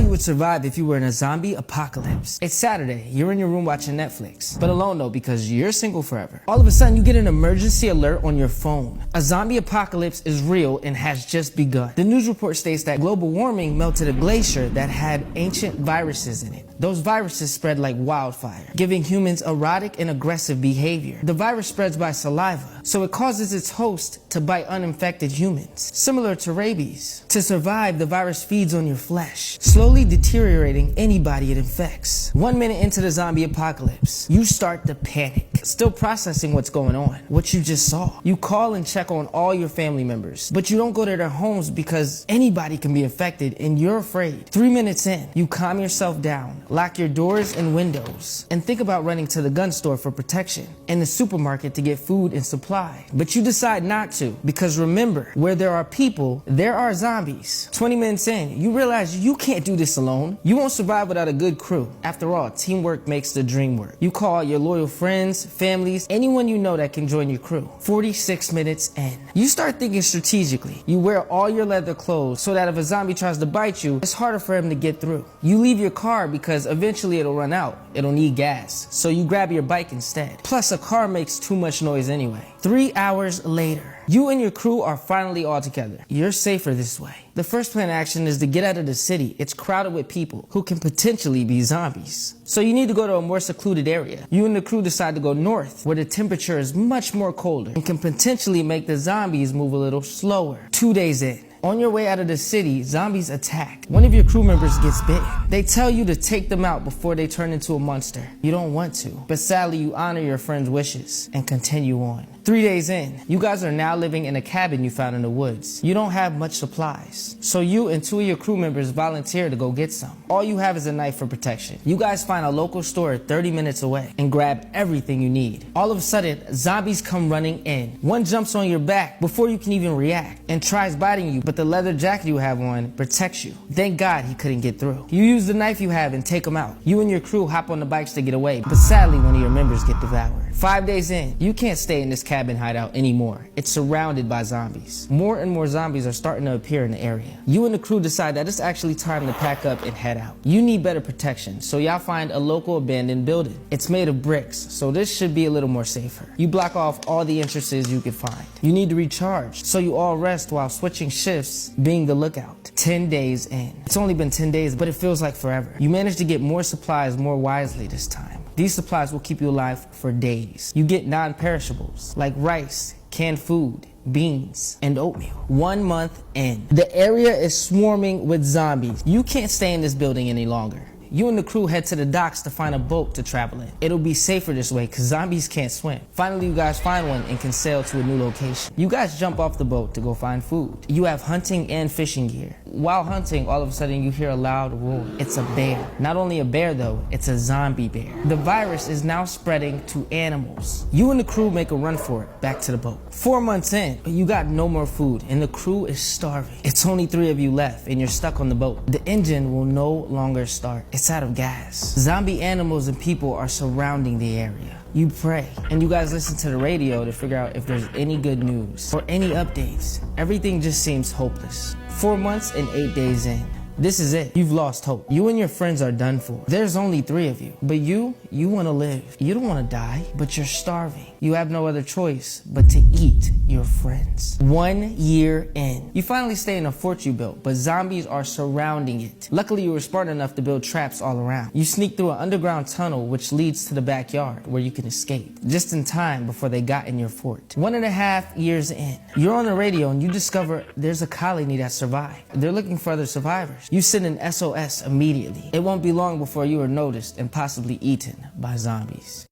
you would survive if you were in a zombie apocalypse. It's Saturday, you're in your room watching Netflix, but alone though because you're single forever. All of a sudden you get an emergency alert on your phone. A zombie apocalypse is real and has just begun. The news report states that global warming melted a glacier that had ancient viruses in it. Those viruses spread like wildfire, giving humans erratic and aggressive behavior. The virus spreads by saliva, so it causes its host to bite uninfected humans, similar to rabies. To survive, the virus feeds on your flesh, slowly deteriorating anybody it infects. 1 minute into the zombie apocalypse, you start to panic, still processing what's going on, what you just saw. You call and check on all your family members, but you don't go to their homes because anybody can be infected and you're afraid. 3 minutes in, you calm yourself down, lock your doors and windows, and think about running to the gun store for protection and the supermarket to get food and supply. But you decide not to, because remember, where there are people, there are zombies. 20 minutes in, you realize you can't do this alone. You won't survive without a good crew. After all, teamwork makes the dream work. You call your loyal friends, families, anyone you know that can join your crew. 46 minutes in, you start thinking strategically. You wear all your leather clothes so that if a zombie tries to bite you, it's harder for him to get through. You leave your car because eventually it'll run out. It'll need gas, so you grab your bike instead. Plus, a car makes too much noise anyway. 3 hours later, you and your crew are finally all together. You're safer this way. The first plan of action is to get out of the city. It's crowded with people who can potentially be zombies. So you need to go to a more secluded area. You and the crew decide to go north, where the temperature is much more colder and can potentially make the zombies move a little slower. 2 days in, on your way out of the city, zombies attack. One of your crew members gets bitten. They tell you to take them out before they turn into a monster. You don't want to, but sadly you honor your friend's wishes and continue on. 3 days in, you guys are now living in a cabin you found in the woods. You don't have much supplies, so you and 2 of your crew members volunteer to go get some. All you have is a knife for protection. You guys find a local store 30 minutes away and grab everything you need. All of a sudden, zombies come running in. One jumps on your back before you can even react and tries biting you, but the leather jacket you have on protects you. Thank God he couldn't get through. You use the knife you have and take him out. You and your crew hop on the bikes to get away, but sadly one of your members get devoured. 5 days in, you can't stay in this cabin hideout anymore. It's surrounded by zombies. More and more zombies are starting to appear in the area. You and the crew decide that it's actually time to pack up and head out. You need better protection, so y'all find a local abandoned building. It's made of bricks, so this should be a little more safer. You block off all the entrances you can find. You need to recharge, so you all rest while switching shifts, being the lookout. 10 days in. It's only been 10 days, but it feels like forever. You manage to get more supplies more wisely this time. These supplies will keep you alive for days. You get non-perishables like rice, canned food, beans, and oatmeal. 1 month in, the area is swarming with zombies. You can't stay in this building any longer. You and the crew head to the docks to find a boat to travel in. It'll be safer this way because zombies can't swim. Finally, you guys find one and can sail to a new location. You guys jump off the boat to go find food. You have hunting and fishing gear. While hunting, all of a sudden you hear a loud roar. It's a bear. Not only a bear though, it's a zombie bear. The virus is now spreading to animals. You and the crew make a run for it, back to the boat. 4 months in, you got no more food and the crew is starving. It's only 3 of you left and you're stuck on the boat. The engine will no longer start. It's out of gas. Zombie animals and people are surrounding the area. You pray, and you guys listen to the radio to figure out if there's any good news or any updates. Everything just seems hopeless. 4 months and 8 days in. This is it. You've lost hope. You and your friends are done for. There's only 3 of you. But you want to live. You don't want to die, but you're starving. You have no other choice but to eat your friends. 1 year in. You finally stay in a fort you built, but zombies are surrounding it. Luckily, you were smart enough to build traps all around. You sneak through an underground tunnel which leads to the backyard where you can escape, just in time before they got in your fort. 1.5 years in. You're on the radio and you discover there's a colony that survived. They're looking for other survivors. You send an SOS immediately. It won't be long before you are noticed and possibly eaten by zombies.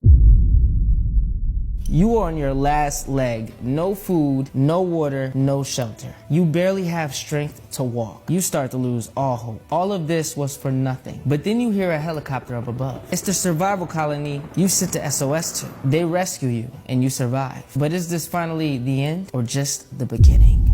You are on your last leg. No food, no water, no shelter. You barely have strength to walk. You start to lose all hope. All of this was for nothing. But then you hear a helicopter up above. It's the survival colony you sent the SOS to. They rescue you and you survive. But is this finally the end or just the beginning?